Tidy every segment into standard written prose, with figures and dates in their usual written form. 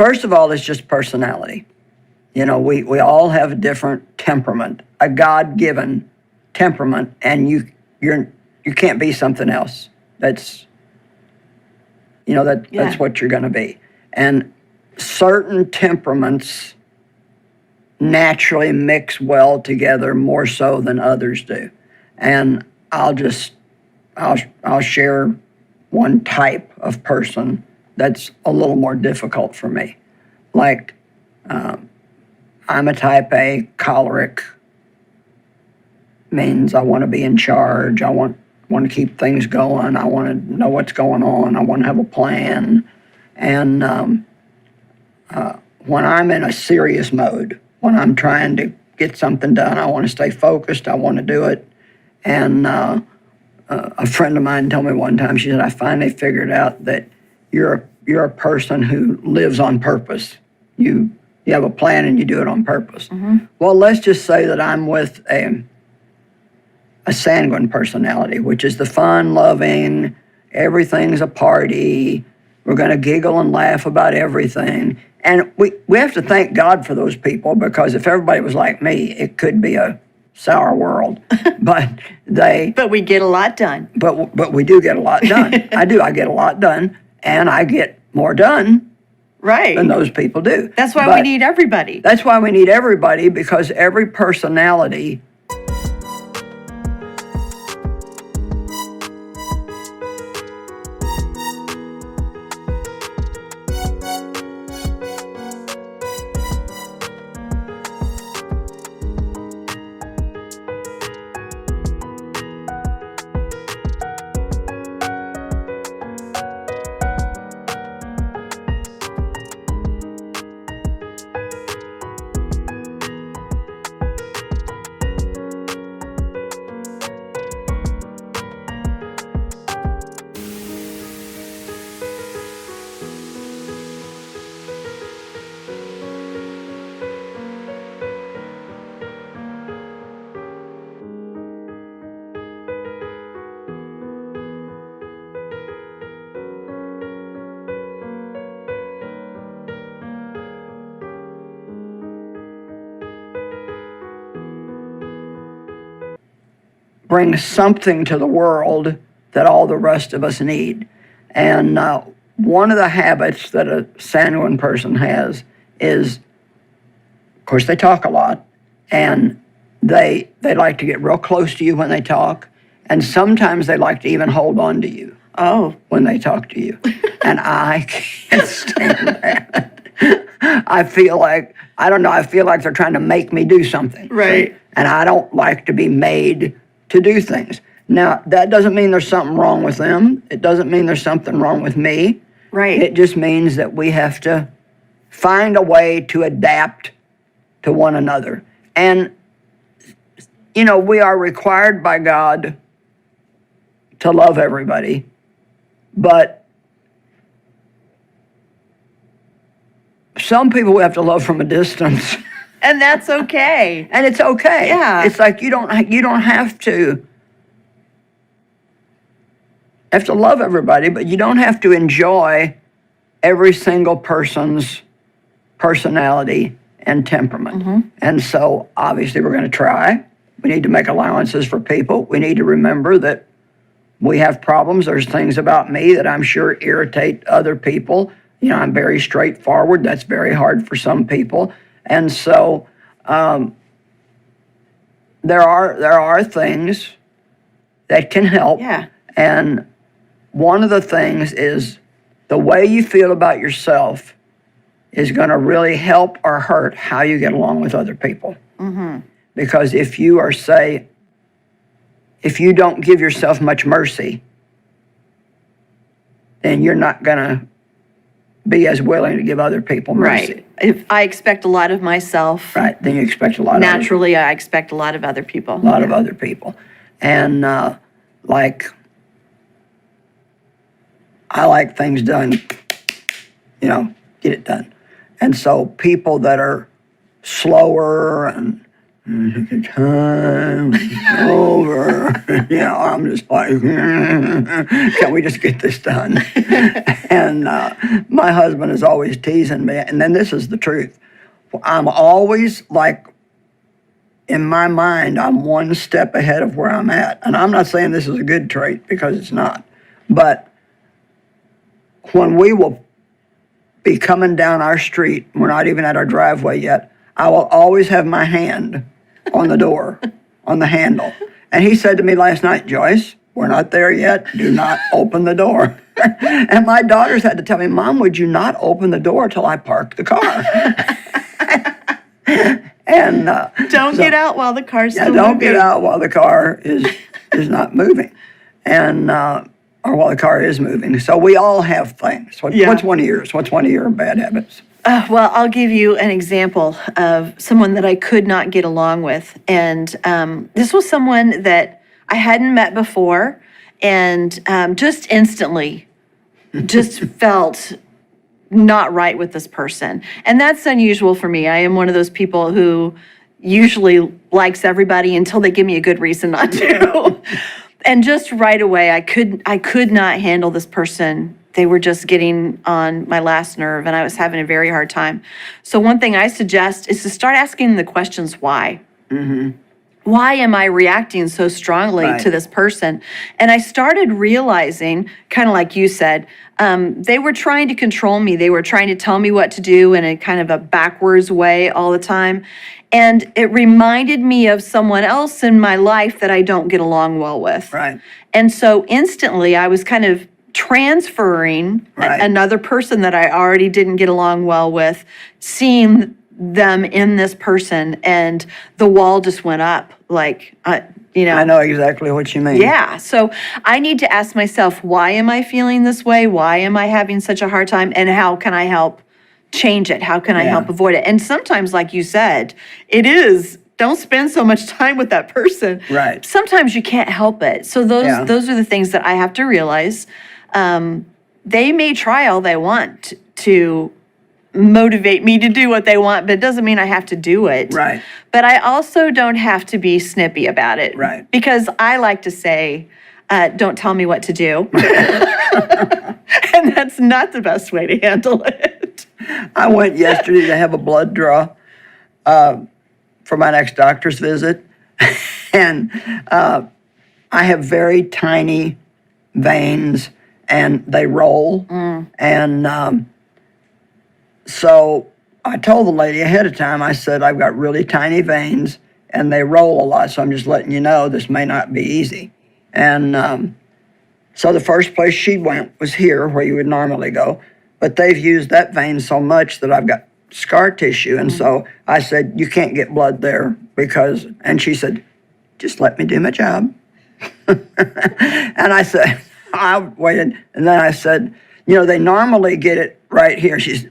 first of all, it's just personality. You know, we all have a different temperament, a God-given temperament, and you can't be something else. That's that's what you're going to be. And certain temperaments naturally mix well together more so than others do. And I'll share one type of person that's a little more difficult for me. Like, I'm a type A, choleric, means I want to be in charge. I want to keep things going. I want to know what's going on. I want to have a plan. And when I'm in a serious mode, when I'm trying to get something done, I want to stay focused. I want to do it. And a friend of mine told me one time, she said, I finally figured out that you're a person who lives on purpose. You have a plan and you do it on purpose. Mm-hmm. Well, let's just say that I'm with a sanguine personality, which is the fun-loving, everything's a party, we're going to giggle and laugh about everything. And we have to thank God for those people, because if everybody was like me, it could be a sour world. But we get a lot done. But we do get a lot done. I get a lot done, and I get more done than those people do. That's why we need everybody. That's why we need everybody, because every personality brings something to the world that all the rest of us need. And one of the habits that a sanguine person has is, of course, they talk a lot, and they like to get real close to you when they talk, and sometimes they like to even hold on to you when they talk to you. And I can't stand that. I feel like they're trying to make me do something. Right. And I don't like to be made to do things. Now, that doesn't mean there's something wrong with them. It doesn't mean there's something wrong with me. Right. It just means that we have to find a way to adapt to one another. And, you know, we are required by God to love everybody, but some people we have to love from a distance. And that's okay. And it's okay. Yeah. It's like you don't have to love everybody, but you don't have to enjoy every single person's personality and temperament. Mm-hmm. And so obviously we're going to try. We need to make allowances for people. We need to remember that we have problems. There's things about me that I'm sure irritate other people. You know, I'm very straightforward. That's very hard for some people. And so there are things that can help. Yeah. And one of the things is the way you feel about yourself is going to really help or hurt how you get along with other people. Mm-hmm. Because if you don't give yourself much mercy, then you're not going to be as willing to give other people mercy. Right. If I expect a lot of myself, right, then you expect a lot naturally, I expect a lot of other people. A lot of other people. And I like things done, you know, get it done. And so people that are slower and The time is over. I'm just like, can we just get this done? And my husband is always teasing me. And then this is the truth. I'm always like, in my mind, I'm one step ahead of where I'm at. And I'm not saying this is a good trait, because it's not. But when we will be coming down our street, we're not even at our driveway yet, I will always have my hand on the door, on the handle. And he said to me last night, Joyce, we're not there yet. Do not open the door. And my daughters had to tell me, Mom, would you not open the door till I park the car? And Don't get out while the car's still don't moving. get out while the car is not moving, and or while the car is moving. So we all have things. What's one of yours? What's one of your bad habits? Well, I'll give you an example of someone that I could not get along with. And this was someone that I hadn't met before, and just instantly just felt not right with this person. And that's unusual for me. I am one of those people who usually likes everybody until they give me a good reason not to. And just right away, I could not handle this person. They were just getting on my last nerve, and I was having a very hard time. So one thing I suggest is to start asking the questions why. Mm-hmm. Why am I reacting so strongly to this person? And I started realizing, kind of like you said, they were trying to control me. They were trying to tell me what to do in a kind of a backwards way all the time. And it reminded me of someone else in my life that I don't get along well with. Right. And so instantly I was kind of transferring another person that I already didn't get along well with, seeing them in this person, and the wall just went up. Like, I know exactly what you mean. Yeah. So I need to ask myself, why am I feeling this way? Why am I having such a hard time? And how can I help change it? How can I help avoid it? And sometimes, like you said, it is, don't spend so much time with that person. Right. Sometimes you can't help it. So those are the things that I have to realize. They may try all they want to motivate me to do what they want, but it doesn't mean I have to do it. Right. But I also don't have to be snippy about it. Right. Because I like to say, don't tell me what to do. And that's not the best way to handle it. I went yesterday to have a blood draw for my next doctor's visit. And I have very tiny veins, and they roll. And so I told the lady ahead of time, I said, I've got really tiny veins, and they roll a lot, so I'm just letting you know this may not be easy. And so the first place she went was here, where you would normally go. But they've used that vein so much that I've got scar tissue. And so I said, you can't get blood there because, and she said, just let me do my job. And I said, I waited. And then I said, they normally get it right here. She's,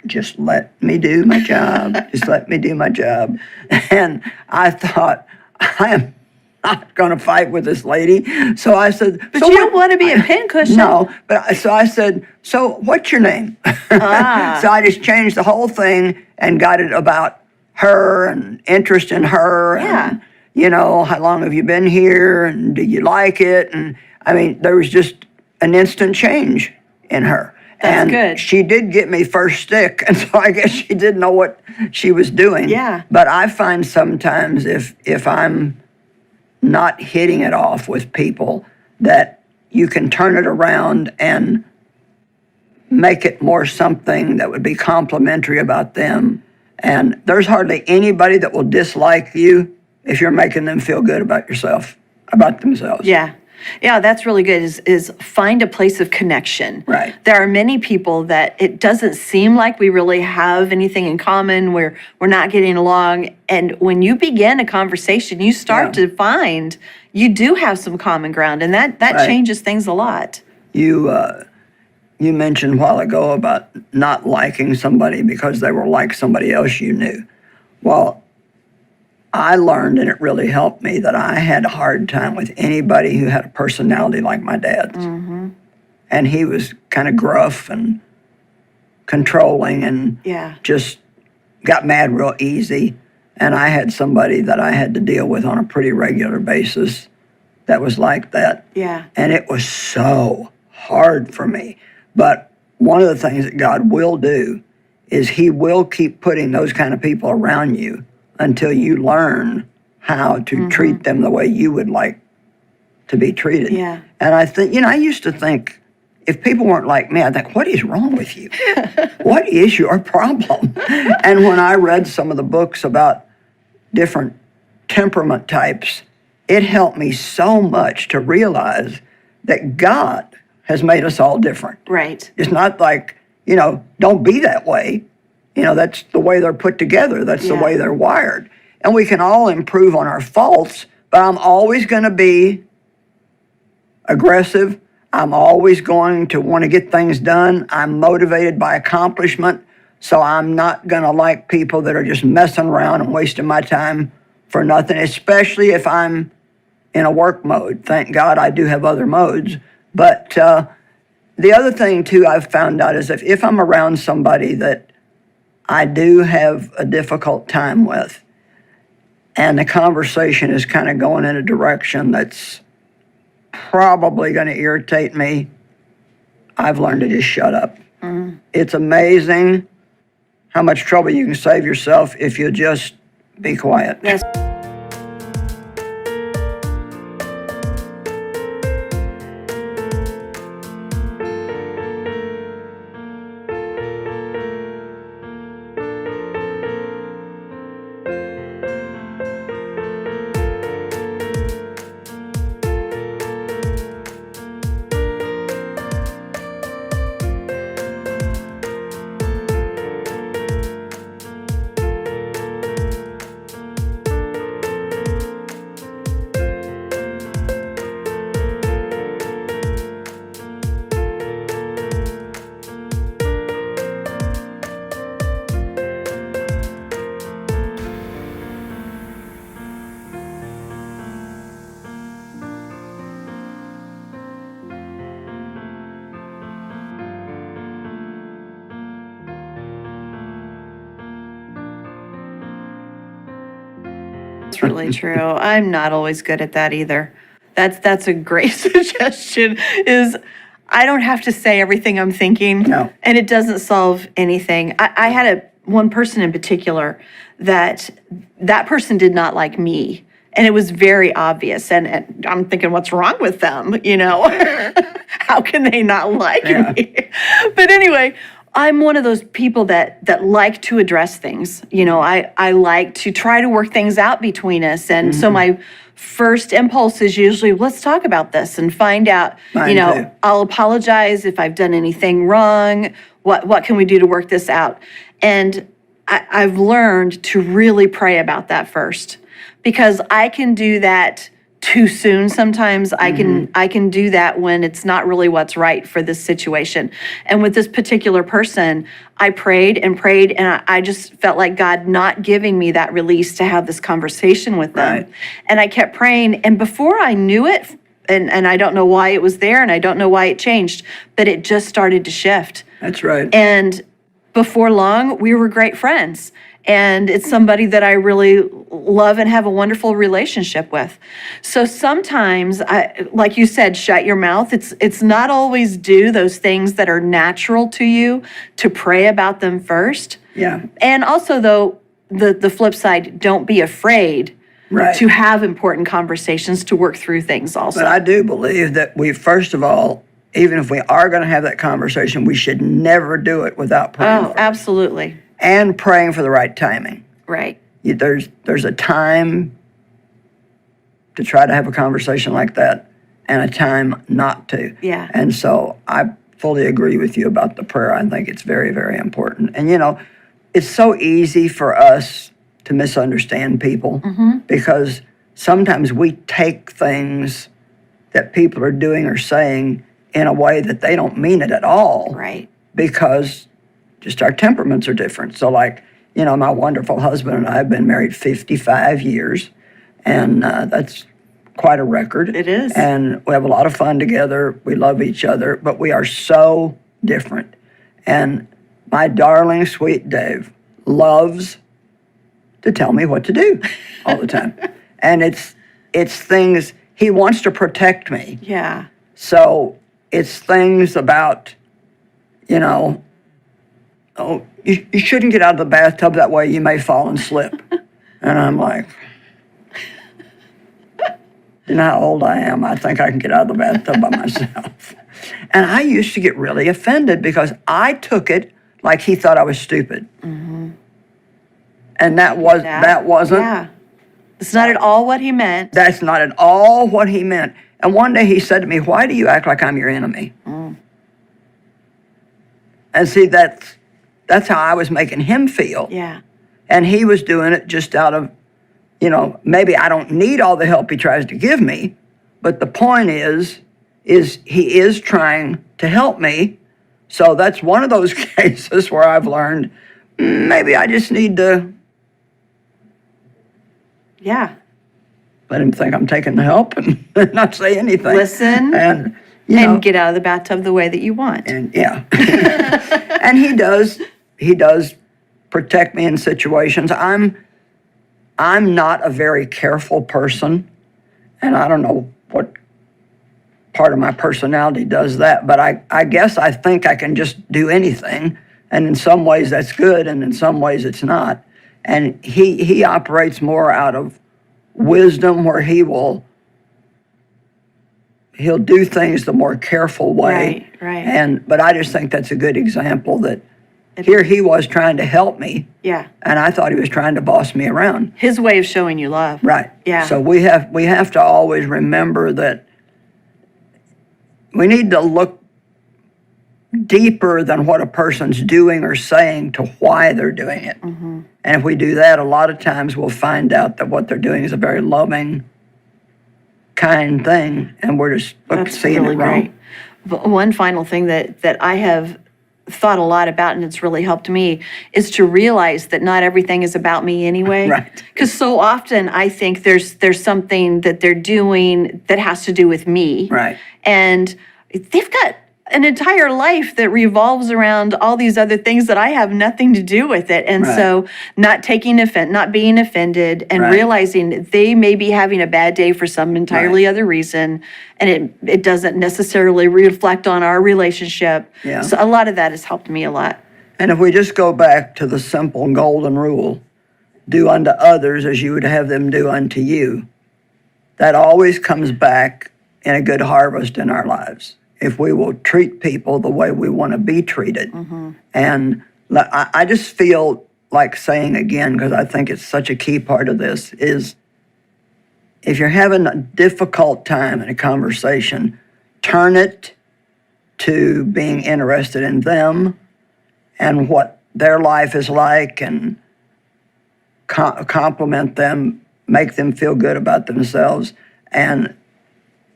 just let me do my job. Just let me do my job. And I thought, I am not going to fight with this lady. So I said, but you don't want to be a pincushion. No, but so I said, so what's your name? So I just changed the whole thing and got it about her and interest in her. Yeah. And, how long have you been here? And do you like it? And I mean, there was just an instant change in her. That's good. She did get me first stick, and so I guess she didn't know what she was doing. Yeah. But I find sometimes if I'm not hitting it off with people, that you can turn it around and make it more something that would be complimentary about them. And there's hardly anybody that will dislike you if you're making them feel good about themselves. Yeah. Yeah, that's really good, is find a place of connection. Right. There are many people that it doesn't seem like we really have anything in common, we're not getting along. And when you begin a conversation, you start to find you do have some common ground, and that changes things a lot. You mentioned a while ago about not liking somebody because they were like somebody else you knew. Well, I learned, and it really helped me, that I had a hard time with anybody who had a personality like my dad's. Mm-hmm. And he was kind of gruff and controlling and just got mad real easy. And I had somebody that I had to deal with on a pretty regular basis that was like that. Yeah. And it was so hard for me. But one of the things that God will do is he will keep putting those kind of people around you until you learn how to treat them the way you would like to be treated. Yeah. And I think, I used to think if people weren't like me, I'd think, what is wrong with you? What is your problem? And when I read some of the books about different temperament types, it helped me so much to realize that God has made us all different. Right. It's not like, don't be that way. That's the way they're put together. That's the way they're wired. And we can all improve on our faults, but I'm always going to be aggressive. I'm always going to want to get things done. I'm motivated by accomplishment, so I'm not going to like people that are just messing around and wasting my time for nothing, especially if I'm in a work mode. Thank God I do have other modes. But the other thing, too, I've found out is if I'm around somebody that I do have a difficult time with, and the conversation is kind of going in a direction that's probably going to irritate me, I've learned to just shut up. It's amazing how much trouble you can save yourself if you just be quiet. Yes. That's really true. I'm not always good at that either. That's a great suggestion, is I don't have to say everything I'm thinking. No. And it doesn't solve anything. I had one person in particular that person did not like me. And it was very obvious. And I'm thinking, what's wrong with them? How can they not like me? But anyway, I'm one of those people that like to address things. I like to try to work things out between us. And so my first impulse is usually, let's talk about this and find out, Mine too. I'll apologize if I've done anything wrong. What can we do to work this out? And I've learned to really pray about that first, because I can do that too soon sometimes. I can do that when it's not really what's right for this situation. And with this particular person, I prayed and prayed, and I just felt like God not giving me that release to have this conversation with them. Right. And I kept praying, and before I knew it, and I don't know why it was there, and I don't know why it changed, but it just started to shift. That's right. And before long, we were great friends. And it's somebody that I really love and have a wonderful relationship with. So sometimes, like you said, shut your mouth. It's not always do those things that are natural to you, to pray about them first. Yeah. And also, though, the flip side, don't be afraid Right. to have important conversations, to work through things also. But I do believe that we, first of all, even if we are going to have that conversation, we should never do it without praying. Oh, absolutely. And praying for the right timing. Right. There's a time to try to have a conversation like that and a time not to. Yeah. And so I fully agree with you about the prayer. I think it's very, very important. And it's so easy for us to misunderstand people because sometimes we take things that people are doing or saying in a way that they don't mean it at all. Right. Because just our temperaments are different. So my wonderful husband and I have been married 55 years, and that's quite a record. It is. And we have a lot of fun together. We love each other, but we are so different. And my darling, sweet Dave loves to tell me what to do all the time. And it's things, he wants to protect me. Yeah. So it's things about, oh, you shouldn't get out of the bathtub that way, you may fall and slip. And I'm like, you know how old I am? I think I can get out of the bathtub by myself. And I used to get really offended because I took it like he thought I was stupid. Mm-hmm. And that wasn't. Yeah. It's not at all what he meant. That's not at all what he meant. And one day he said to me, "Why do you act like I'm your enemy?" Mm. And see, that's how I was making him feel. Yeah. And he was doing it just out of, maybe I don't need all the help he tries to give me, but the point is he is trying to help me. So that's one of those cases where I've learned maybe I just need to let him think I'm taking the help and not say anything. Listen and get out of the bathtub the way that you want. And and he does protect me in situations. I'm not a very careful person, and I don't know what part of my personality does that, but I guess I think I can just do anything, and in some ways that's good, and in some ways it's not. And he operates more out of wisdom, where he'll do things the more careful way. Right. But I just think that's a good example that here he was trying to help me. Yeah. And I thought he was trying to boss me around. His way of showing you love. Right. Yeah. So we have to always remember that we need to look deeper than what a person's doing or saying to why they're doing it. Mm-hmm. And if we do that, a lot of times we'll find out that what they're doing is a very loving, kind thing, and we're just seeing really it wrong. Great. But one final thing that I have thought a lot about, and it's really helped me, is to realize that not everything is about me anyway. Right. Because so often I think there's something that they're doing that has to do with me. Right. And they've got an entire life that revolves around all these other things that I have nothing to do with it. And so not being offended, and realizing they may be having a bad day for some entirely other reason, and it doesn't necessarily reflect on our relationship. Yeah. So a lot of that has helped me a lot. And if we just go back to the simple golden rule, do unto others as you would have them do unto you, that always comes back in a good harvest in our lives. If we will treat people the way we want to be treated. Mm-hmm. And I just feel like saying again, because I think it's such a key part of this, is if you're having a difficult time in a conversation, turn it to being interested in them and what their life is like, and compliment them, make them feel good about themselves, and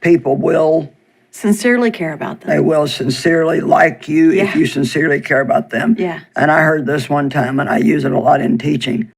people will sincerely care about them. They will sincerely like you if you sincerely care about them. Yeah. And I heard this one time, and I use it a lot in teaching.